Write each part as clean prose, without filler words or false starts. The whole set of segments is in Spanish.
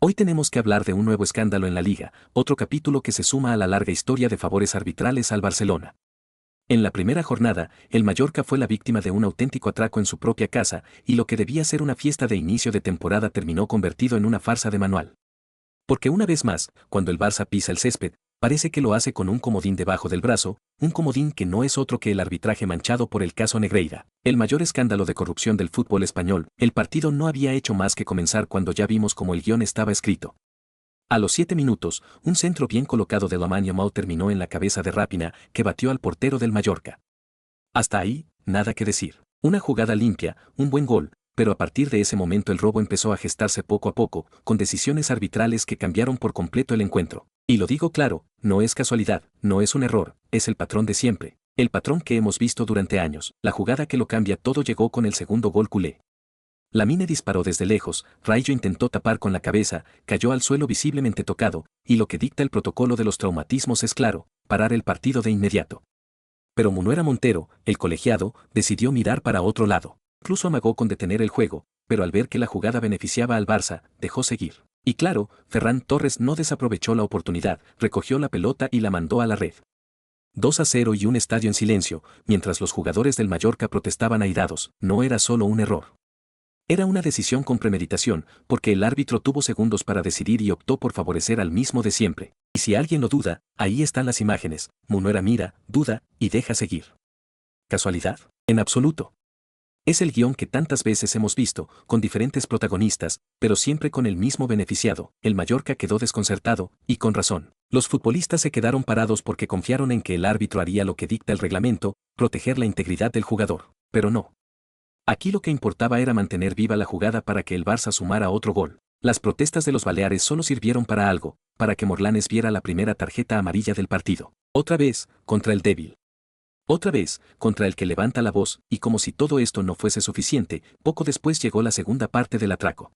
Hoy tenemos que hablar de un nuevo escándalo en la liga, otro capítulo que se suma a la larga historia de favores arbitrales al Barcelona. En la primera jornada, el Mallorca fue la víctima de un auténtico atraco en su propia casa, y lo que debía ser una fiesta de inicio de temporada terminó convertido en una farsa de manual. Porque una vez más, cuando el Barça pisa el césped, parece que lo hace con un comodín debajo del brazo, un comodín que no es otro que el arbitraje manchado por el caso Negreira, el mayor escándalo de corrupción del fútbol español. El partido no había hecho más que comenzar cuando ya vimos cómo el guión estaba escrito. A los 7 minutos, un centro bien colocado de Lamine Yamal terminó en la cabeza de Raphinha, que batió al portero del Mallorca. Hasta ahí, nada que decir. Una jugada limpia, un buen gol, pero a partir de ese momento el robo empezó a gestarse poco a poco, con decisiones arbitrales que cambiaron por completo el encuentro. Y lo digo claro, no es casualidad, no es un error, es el patrón de siempre, el patrón que hemos visto durante años. La jugada que lo cambia todo llegó con el segundo gol culé. Lamine disparó desde lejos, Rayo intentó tapar con la cabeza, cayó al suelo visiblemente tocado, y lo que dicta el protocolo de los traumatismos es claro, parar el partido de inmediato. Pero Munuera Montero, el colegiado, decidió mirar para otro lado. Incluso amagó con detener el juego, pero al ver que la jugada beneficiaba al Barça, dejó seguir. Y claro, Ferran Torres no desaprovechó la oportunidad, recogió la pelota y la mandó a la red. 2-0 y un estadio en silencio, mientras los jugadores del Mallorca protestaban airados. No era solo un error. Era una decisión con premeditación, porque el árbitro tuvo segundos para decidir y optó por favorecer al mismo de siempre. Y si alguien lo duda, ahí están las imágenes. Munuera mira, duda, y deja seguir. ¿Casualidad? En absoluto. Es el guión que tantas veces hemos visto, con diferentes protagonistas, pero siempre con el mismo beneficiado. El Mallorca quedó desconcertado, y con razón. Los futbolistas se quedaron parados porque confiaron en que el árbitro haría lo que dicta el reglamento, proteger la integridad del jugador. Pero no. Aquí lo que importaba era mantener viva la jugada para que el Barça sumara otro gol. Las protestas de los Baleares solo sirvieron para algo, para que Morlanes viera la primera tarjeta amarilla del partido. Otra vez, contra el débil. Otra vez, contra el que levanta la voz, y como si todo esto no fuese suficiente, poco después llegó la segunda parte del atraco.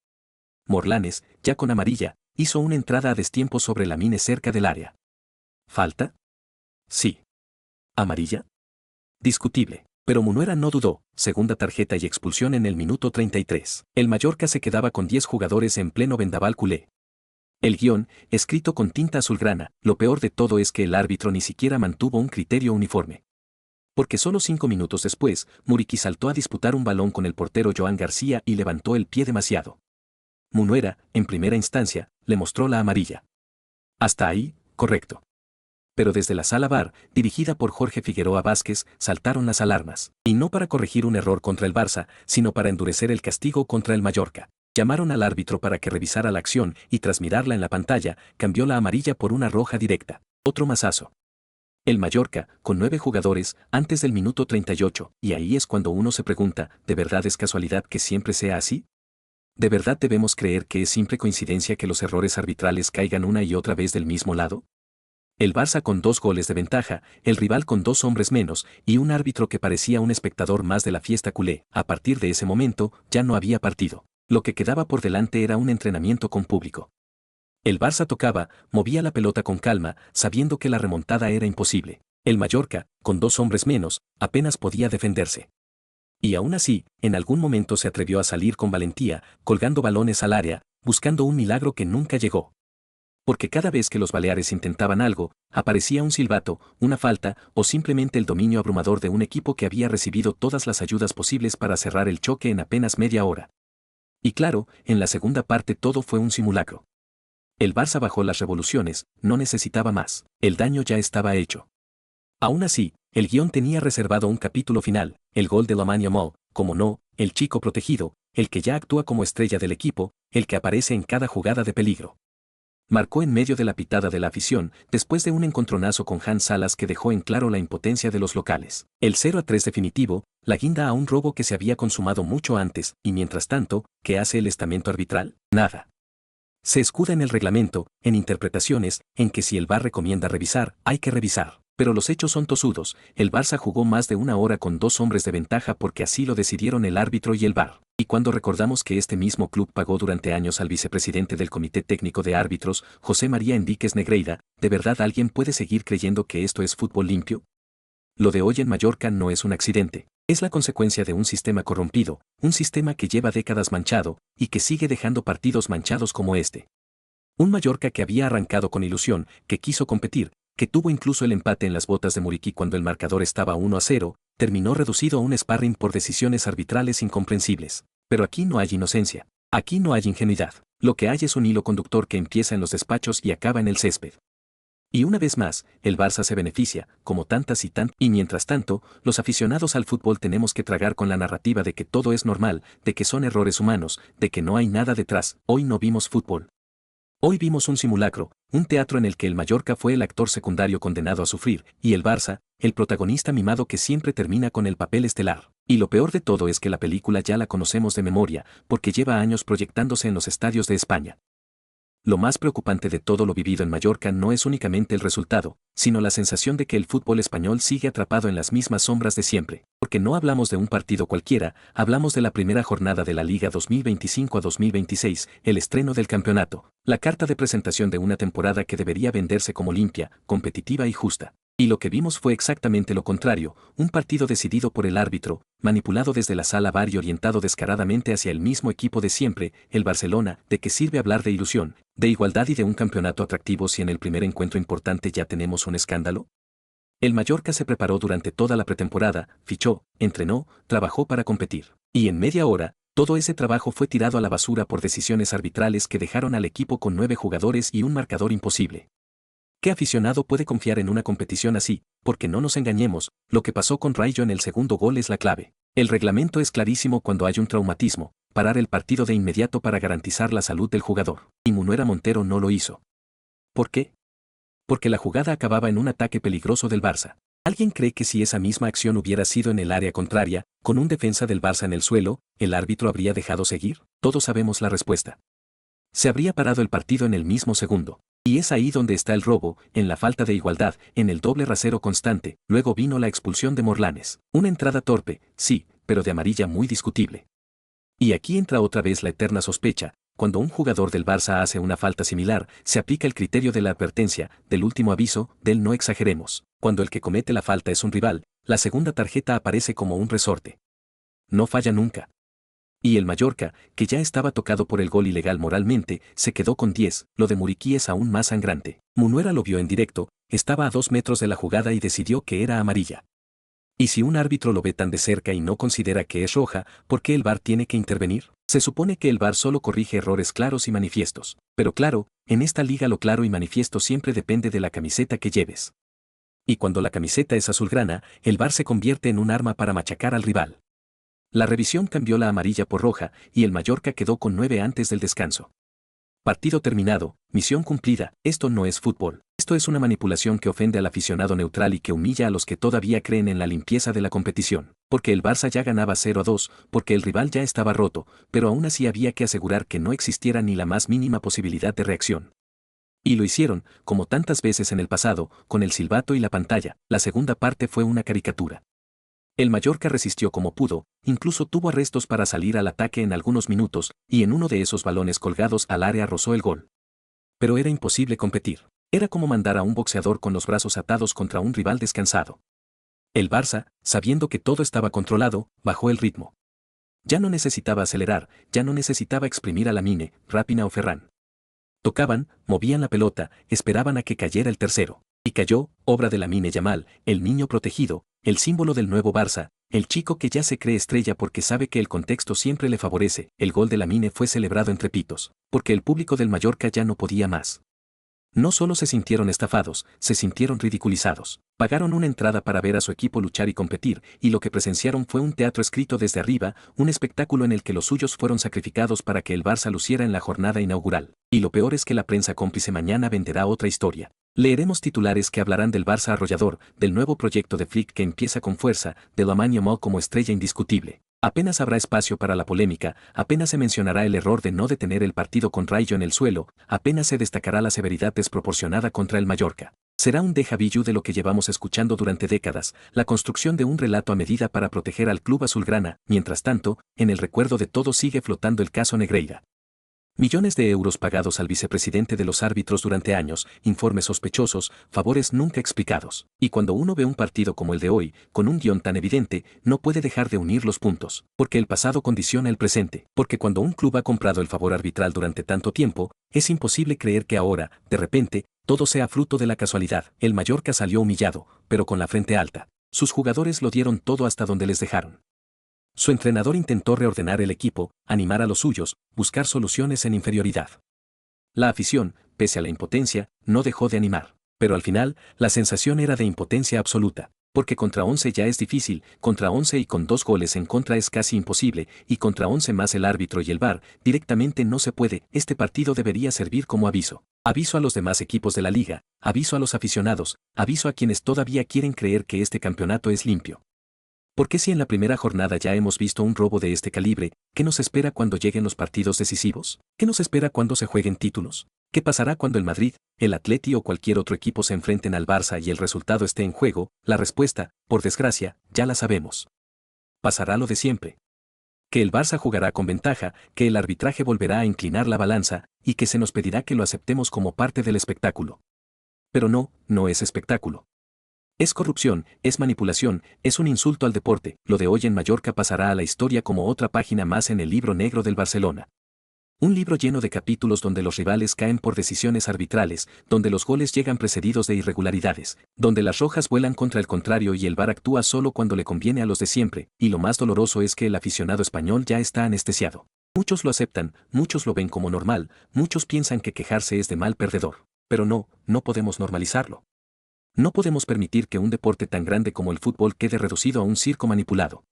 Morlanes, ya con amarilla, hizo una entrada a destiempo sobre Lamine cerca del área. ¿Falta? Sí. ¿Amarilla? Discutible. Pero Munuera no dudó, segunda tarjeta y expulsión en el minuto 33. El Mallorca se quedaba con 10 jugadores en pleno vendaval culé. El guión, escrito con tinta azulgrana, lo peor de todo es que el árbitro ni siquiera mantuvo un criterio uniforme. Porque solo 5 minutos después, Muriqui saltó a disputar un balón con el portero Joan García y levantó el pie demasiado. Munuera, en primera instancia, le mostró la amarilla. Hasta ahí, correcto. Pero desde la sala VAR, dirigida por Jorge Figueroa Vázquez, saltaron las alarmas. Y no para corregir un error contra el Barça, sino para endurecer el castigo contra el Mallorca. Llamaron al árbitro para que revisara la acción y tras mirarla en la pantalla, cambió la amarilla por una roja directa. Otro mazazo. El Mallorca, con 9 jugadores, antes del minuto 38, y ahí es cuando uno se pregunta, ¿de verdad es casualidad que siempre sea así? ¿De verdad debemos creer que es simple coincidencia que los errores arbitrales caigan una y otra vez del mismo lado? El Barça con 2 goles de ventaja, el rival con 2 hombres menos, y un árbitro que parecía un espectador más de la fiesta culé. A partir de ese momento, ya no había partido. Lo que quedaba por delante era un entrenamiento con público. El Barça tocaba, movía la pelota con calma, sabiendo que la remontada era imposible. El Mallorca, con 2 hombres menos, apenas podía defenderse. Y aún así, en algún momento se atrevió a salir con valentía, colgando balones al área, buscando un milagro que nunca llegó. Porque cada vez que los Baleares intentaban algo, aparecía un silbato, una falta, o simplemente el dominio abrumador de un equipo que había recibido todas las ayudas posibles para cerrar el choque en apenas media hora. Y claro, en la segunda parte todo fue un simulacro. El Barça bajó las revoluciones, no necesitaba más, el daño ya estaba hecho. Aún así, el guión tenía reservado un capítulo final, el gol de Lamine Yamal, como no, el chico protegido, el que ya actúa como estrella del equipo, el que aparece en cada jugada de peligro. Marcó en medio de la pitada de la afición, después de un encontronazo con Hans Salas que dejó en claro la impotencia de los locales. El 0-3 definitivo, la guinda a un robo que se había consumado mucho antes, y mientras tanto, ¿qué hace el estamento arbitral? Nada. Se escuda en el reglamento, en interpretaciones, en que si el VAR recomienda revisar, hay que revisar. Pero los hechos son tosudos, el Barça jugó más de una hora con 2 hombres de ventaja porque así lo decidieron el árbitro y el VAR. Y cuando recordamos que este mismo club pagó durante años al vicepresidente del Comité Técnico de Árbitros, José María Enríquez Negreira, ¿de verdad alguien puede seguir creyendo que esto es fútbol limpio? Lo de hoy en Mallorca no es un accidente, es la consecuencia de un sistema corrompido, un sistema que lleva décadas manchado, y que sigue dejando partidos manchados como este. Un Mallorca que había arrancado con ilusión, que quiso competir, que tuvo incluso el empate en las botas de Muriqui cuando el marcador estaba 1-0, terminó reducido a un sparring por decisiones arbitrales incomprensibles. Pero aquí no hay inocencia. Aquí no hay ingenuidad. Lo que hay es un hilo conductor que empieza en los despachos y acaba en el césped. Y una vez más, el Barça se beneficia, como tantas y mientras tanto, los aficionados al fútbol tenemos que tragar con la narrativa de que todo es normal, de que son errores humanos, de que no hay nada detrás. Hoy no vimos fútbol. Hoy vimos un simulacro, un teatro en el que el Mallorca fue el actor secundario condenado a sufrir, y el Barça, el protagonista mimado que siempre termina con el papel estelar. Y lo peor de todo es que la película ya la conocemos de memoria, porque lleva años proyectándose en los estadios de España. Lo más preocupante de todo lo vivido en Mallorca no es únicamente el resultado, sino la sensación de que el fútbol español sigue atrapado en las mismas sombras de siempre. Porque no hablamos de un partido cualquiera, hablamos de la primera jornada de la Liga 2025 a 2026, el estreno del campeonato, la carta de presentación de una temporada que debería venderse como limpia, competitiva y justa. Y lo que vimos fue exactamente lo contrario, un partido decidido por el árbitro, manipulado desde la sala VAR y orientado descaradamente hacia el mismo equipo de siempre, el Barcelona. ¿De qué sirve hablar de ilusión, de igualdad y de un campeonato atractivo si en el primer encuentro importante ya tenemos un escándalo? El Mallorca se preparó durante toda la pretemporada, fichó, entrenó, trabajó para competir. Y en media hora, todo ese trabajo fue tirado a la basura por decisiones arbitrales que dejaron al equipo con 9 jugadores y un marcador imposible. ¿Qué aficionado puede confiar en una competición así? Porque no nos engañemos, lo que pasó con Rayo en el segundo gol es la clave. El reglamento es clarísimo cuando hay un traumatismo, parar el partido de inmediato para garantizar la salud del jugador. Y Munuera Montero no lo hizo. ¿Por qué? Porque la jugada acababa en un ataque peligroso del Barça. ¿Alguien cree que si esa misma acción hubiera sido en el área contraria, con un defensa del Barça en el suelo, el árbitro habría dejado seguir? Todos sabemos la respuesta. Se habría parado el partido en el mismo segundo. Y es ahí donde está el robo, en la falta de igualdad, en el doble rasero constante. Luego vino la expulsión de Morlanes. Una entrada torpe, sí, pero de amarilla muy discutible. Y aquí entra otra vez la eterna sospecha. Cuando un jugador del Barça hace una falta similar, se aplica el criterio de la advertencia, del último aviso, del no exageremos. Cuando el que comete la falta es un rival, la segunda tarjeta aparece como un resorte. No falla nunca. Y el Mallorca, que ya estaba tocado por el gol ilegal moralmente, se quedó con 10. Lo de Muriqui es aún más sangrante. Munuera lo vio en directo, estaba a 2 metros de la jugada y decidió que era amarilla. Y si un árbitro lo ve tan de cerca y no considera que es roja, ¿por qué el VAR tiene que intervenir? Se supone que el VAR solo corrige errores claros y manifiestos. Pero claro, en esta liga lo claro y manifiesto siempre depende de la camiseta que lleves. Y cuando la camiseta es azulgrana, el VAR se convierte en un arma para machacar al rival. La revisión cambió la amarilla por roja, y el Mallorca quedó con 9 antes del descanso. Partido terminado, misión cumplida. Esto no es fútbol. Esto es una manipulación que ofende al aficionado neutral y que humilla a los que todavía creen en la limpieza de la competición. Porque el Barça ya ganaba 0-2, porque el rival ya estaba roto, pero aún así había que asegurar que no existiera ni la más mínima posibilidad de reacción. Y lo hicieron, como tantas veces en el pasado, con el silbato y la pantalla. La segunda parte fue una caricatura. El Mallorca resistió como pudo, incluso tuvo arrestos para salir al ataque en algunos minutos, y en uno de esos balones colgados al área rozó el gol. Pero era imposible competir. Era como mandar a un boxeador con los brazos atados contra un rival descansado. El Barça, sabiendo que todo estaba controlado, bajó el ritmo. Ya no necesitaba acelerar, ya no necesitaba exprimir a Lamine, Rapina o Ferran. Tocaban, movían la pelota, esperaban a que cayera el tercero. Y cayó, obra de Lamine Yamal, el niño protegido, el símbolo del nuevo Barça, el chico que ya se cree estrella porque sabe que el contexto siempre le favorece. El gol de Lamine fue celebrado entre pitos, porque el público del Mallorca ya no podía más. No solo se sintieron estafados, se sintieron ridiculizados. Pagaron una entrada para ver a su equipo luchar y competir, y lo que presenciaron fue un teatro escrito desde arriba, un espectáculo en el que los suyos fueron sacrificados para que el Barça luciera en la jornada inaugural. Y lo peor es que la prensa cómplice mañana venderá otra historia. Leeremos titulares que hablarán del Barça arrollador, del nuevo proyecto de Flick que empieza con fuerza, de Lamine Yamal como estrella indiscutible. Apenas habrá espacio para la polémica, apenas se mencionará el error de no detener el partido con Rayo en el suelo, apenas se destacará la severidad desproporcionada contra el Mallorca. Será un déjà vu de lo que llevamos escuchando durante décadas, la construcción de un relato a medida para proteger al club azulgrana. Mientras tanto, en el recuerdo de todos sigue flotando el caso Negreira. Millones de euros pagados al vicepresidente de los árbitros durante años, informes sospechosos, favores nunca explicados. Y cuando uno ve un partido como el de hoy, con un guión tan evidente, no puede dejar de unir los puntos, porque el pasado condiciona el presente, porque cuando un club ha comprado el favor arbitral durante tanto tiempo, es imposible creer que ahora, de repente, todo sea fruto de la casualidad. El Mallorca salió humillado, pero con la frente alta. Sus jugadores lo dieron todo hasta donde les dejaron. Su entrenador intentó reordenar el equipo, animar a los suyos, buscar soluciones en inferioridad. La afición, pese a la impotencia, no dejó de animar. Pero al final, la sensación era de impotencia absoluta. Porque contra 11 ya es difícil, contra 11 y con 2 goles en contra es casi imposible, y contra 11 más el árbitro y el VAR, directamente no se puede. Este partido debería servir como aviso. Aviso a los demás equipos de la liga, aviso a los aficionados, aviso a quienes todavía quieren creer que este campeonato es limpio. ¿Por qué si en la primera jornada ya hemos visto un robo de este calibre, qué nos espera cuando lleguen los partidos decisivos? ¿Qué nos espera cuando se jueguen títulos? ¿Qué pasará cuando el Madrid, el Atleti o cualquier otro equipo se enfrenten al Barça y el resultado esté en juego? La respuesta, por desgracia, ya la sabemos. Pasará lo de siempre. Que el Barça jugará con ventaja, que el arbitraje volverá a inclinar la balanza, y que se nos pedirá que lo aceptemos como parte del espectáculo. Pero no, no es espectáculo. Es corrupción, es manipulación, es un insulto al deporte. Lo de hoy en Mallorca pasará a la historia como otra página más en el libro negro del Barcelona. Un libro lleno de capítulos donde los rivales caen por decisiones arbitrales, donde los goles llegan precedidos de irregularidades, donde las rojas vuelan contra el contrario y el VAR actúa solo cuando le conviene a los de siempre, y lo más doloroso es que el aficionado español ya está anestesiado. Muchos lo aceptan, muchos lo ven como normal, muchos piensan que quejarse es de mal perdedor. Pero no, no podemos normalizarlo. No podemos permitir que un deporte tan grande como el fútbol quede reducido a un circo manipulado.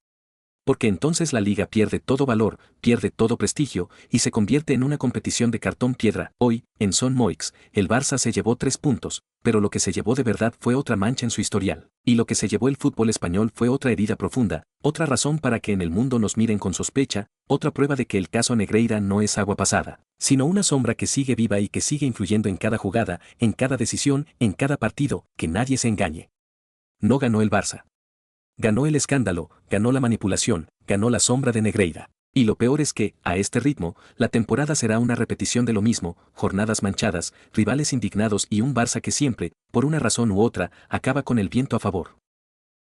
Porque entonces la liga pierde todo valor, pierde todo prestigio, y se convierte en una competición de cartón piedra. Hoy, en Son Moix, el Barça se llevó 3 puntos, pero lo que se llevó de verdad fue otra mancha en su historial. Y lo que se llevó el fútbol español fue otra herida profunda, otra razón para que en el mundo nos miren con sospecha, otra prueba de que el caso Negreira no es agua pasada, sino una sombra que sigue viva y que sigue influyendo en cada jugada, en cada decisión, en cada partido. Que nadie se engañe. No ganó el Barça. Ganó el escándalo, ganó la manipulación, ganó la sombra de Negreira. Y lo peor es que, a este ritmo, la temporada será una repetición de lo mismo, jornadas manchadas, rivales indignados y un Barça que siempre, por una razón u otra, acaba con el viento a favor.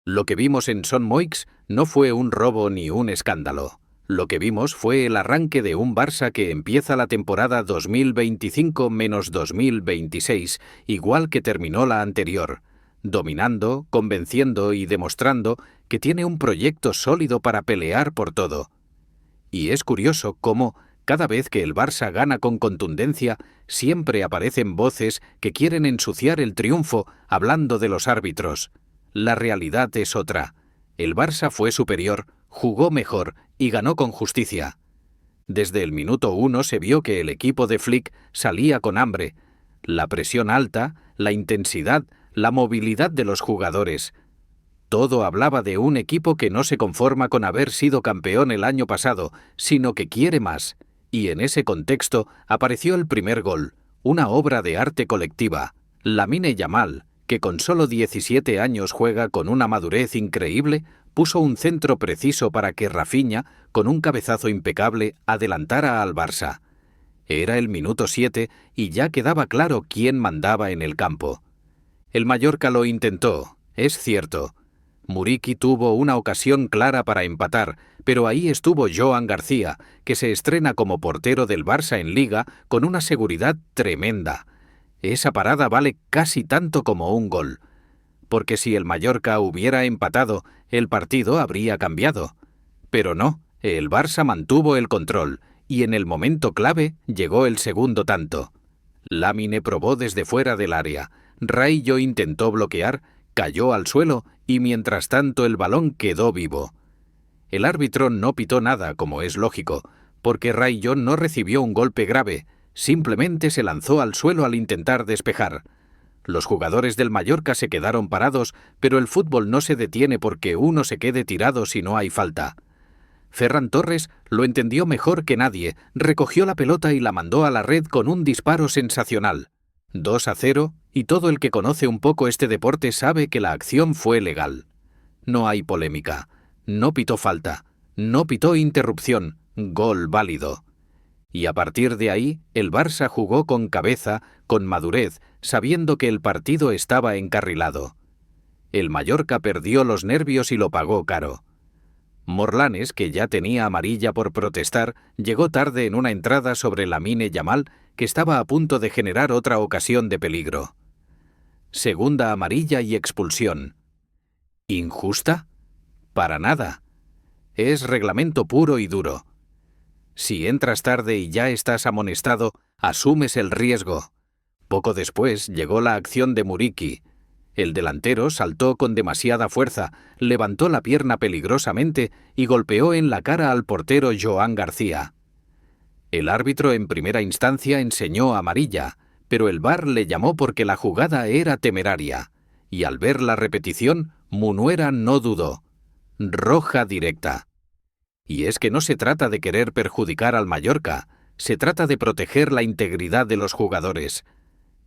Lo que vimos en Son Moix no fue un robo ni un escándalo. Lo que vimos fue el arranque de un Barça que empieza la temporada 2025-2026, igual que terminó la anterior, dominando, convenciendo y demostrando que tiene un proyecto sólido para pelear por todo. Y es curioso cómo, cada vez que el Barça gana con contundencia, siempre aparecen voces que quieren ensuciar el triunfo hablando de los árbitros. La realidad es otra. El Barça fue superior, jugó mejor y ganó con justicia. Desde el minuto 1 se vio que el equipo de Flick salía con hambre. La presión alta, la intensidad, la movilidad de los jugadores. Todo hablaba de un equipo que no se conforma con haber sido campeón el año pasado, sino que quiere más. Y en ese contexto apareció el primer gol, una obra de arte colectiva. Lamine Yamal, que con solo 17 años juega con una madurez increíble, puso un centro preciso para que Rafinha, con un cabezazo impecable, adelantara al Barça. Era el minuto 7 y ya quedaba claro quién mandaba en el campo. El Mallorca lo intentó, es cierto. Muriqui tuvo una ocasión clara para empatar, pero ahí estuvo Joan García, que se estrena como portero del Barça en Liga con una seguridad tremenda. Esa parada vale casi tanto como un gol. Porque si el Mallorca hubiera empatado, el partido habría cambiado. Pero no, el Barça mantuvo el control, y en el momento clave llegó el segundo tanto. Lamine probó desde fuera del área. Raillo intentó bloquear, cayó al suelo y mientras tanto el balón quedó vivo. El árbitro no pitó nada, como es lógico, porque Raillo no recibió un golpe grave, simplemente se lanzó al suelo al intentar despejar. Los jugadores del Mallorca se quedaron parados, pero el fútbol no se detiene porque uno se quede tirado si no hay falta. Ferran Torres lo entendió mejor que nadie, recogió la pelota y la mandó a la red con un disparo sensacional. 2-0, y todo el que conoce un poco este deporte sabe que la acción fue legal. No hay polémica, no pitó falta, no pitó interrupción, gol válido. Y a partir de ahí, el Barça jugó con cabeza, con madurez, sabiendo que el partido estaba encarrilado. El Mallorca perdió los nervios y lo pagó caro. Morlanes, que ya tenía amarilla por protestar, llegó tarde en una entrada sobre Lamine Yamal, que estaba a punto de generar otra ocasión de peligro. Segunda amarilla y expulsión. ¿Injusta? Para nada. Es reglamento puro y duro. Si entras tarde y ya estás amonestado, asumes el riesgo. Poco después llegó la acción de Muriqi. El delantero saltó con demasiada fuerza, levantó la pierna peligrosamente y golpeó en la cara al portero Joan García. El árbitro en primera instancia enseñó amarilla, pero el VAR le llamó porque la jugada era temeraria, y al ver la repetición, Munuera no dudó. Roja directa. Y es que no se trata de querer perjudicar al Mallorca, se trata de proteger la integridad de los jugadores.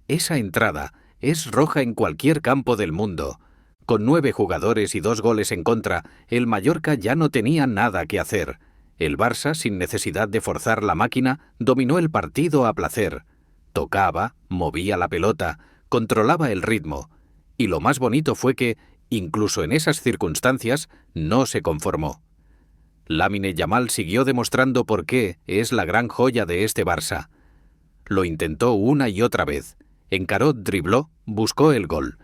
Esa entrada es roja en cualquier campo del mundo. Con 9 jugadores y 2 goles en contra, el Mallorca ya no tenía nada que hacer. El Barça, sin necesidad de forzar la máquina, dominó el partido a placer. Tocaba, movía la pelota, controlaba el ritmo. Y lo más bonito fue que, incluso en esas circunstancias, no se conformó. Lamine Yamal siguió demostrando por qué es la gran joya de este Barça. Lo intentó una y otra vez. Encaró, dribló, buscó el gol.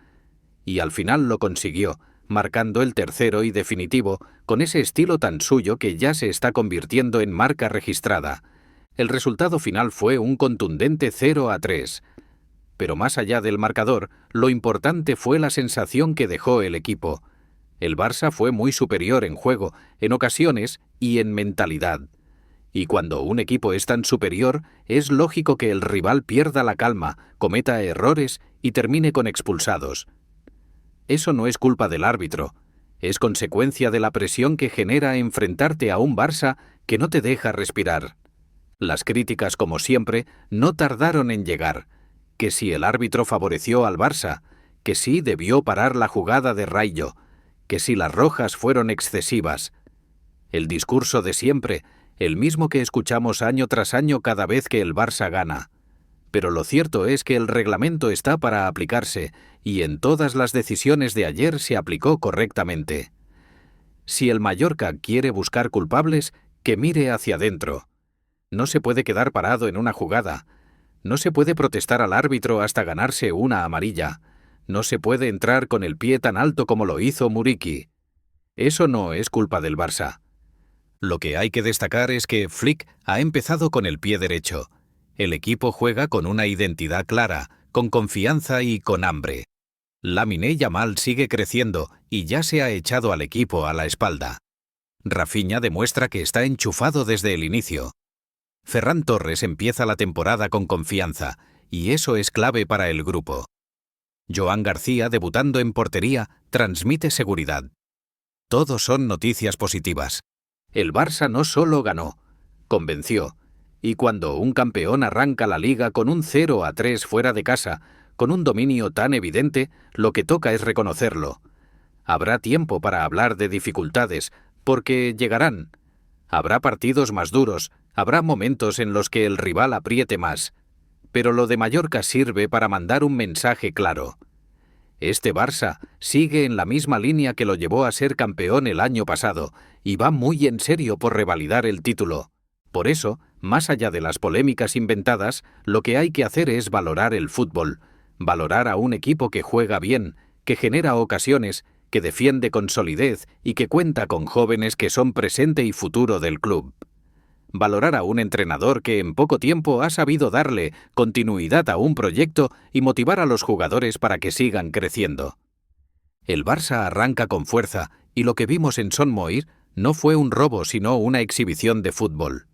Y al final lo consiguió, marcando el tercero y definitivo, con ese estilo tan suyo que ya se está convirtiendo en marca registrada. El resultado final fue un contundente 0-3. Pero más allá del marcador, lo importante fue la sensación que dejó el equipo. El Barça fue muy superior en juego, en ocasiones y en mentalidad. Y cuando un equipo es tan superior, es lógico que el rival pierda la calma, cometa errores y termine con expulsados. Eso no es culpa del árbitro, es consecuencia de la presión que genera enfrentarte a un Barça que no te deja respirar. Las críticas, como siempre, no tardaron en llegar, que si el árbitro favoreció al Barça, que sí debió parar la jugada de Rayo, que si las rojas fueron excesivas. El discurso de siempre, el mismo que escuchamos año tras año cada vez que el Barça gana. Pero lo cierto es que el reglamento está para aplicarse, y en todas las decisiones de ayer se aplicó correctamente. Si el Mallorca quiere buscar culpables, que mire hacia adentro. No se puede quedar parado en una jugada. No se puede protestar al árbitro hasta ganarse una amarilla. No se puede entrar con el pie tan alto como lo hizo Muriqi. Eso no es culpa del Barça. Lo que hay que destacar es que Flick ha empezado con el pie derecho. El equipo juega con una identidad clara, con confianza y con hambre. Lamine Yamal sigue creciendo y ya se ha echado al equipo a la espalda. Rafinha demuestra que está enchufado desde el inicio. Ferran Torres empieza la temporada con confianza, y eso es clave para el grupo. Joan García, debutando en portería, transmite seguridad. Todos son noticias positivas. El Barça no solo ganó, convenció. Y cuando un campeón arranca la liga con un 0-3 fuera de casa, con un dominio tan evidente, lo que toca es reconocerlo. Habrá tiempo para hablar de dificultades, porque llegarán. Habrá partidos más duros, habrá momentos en los que el rival apriete más. Pero lo de Mallorca sirve para mandar un mensaje claro. Este Barça sigue en la misma línea que lo llevó a ser campeón el año pasado y va muy en serio por revalidar el título. Por eso, más allá de las polémicas inventadas, lo que hay que hacer es valorar el fútbol, valorar a un equipo que juega bien, que genera ocasiones, que defiende con solidez y que cuenta con jóvenes que son presente y futuro del club. Valorar a un entrenador que en poco tiempo ha sabido darle continuidad a un proyecto y motivar a los jugadores para que sigan creciendo. El Barça arranca con fuerza y lo que vimos en Son Moir no fue un robo sino una exhibición de fútbol.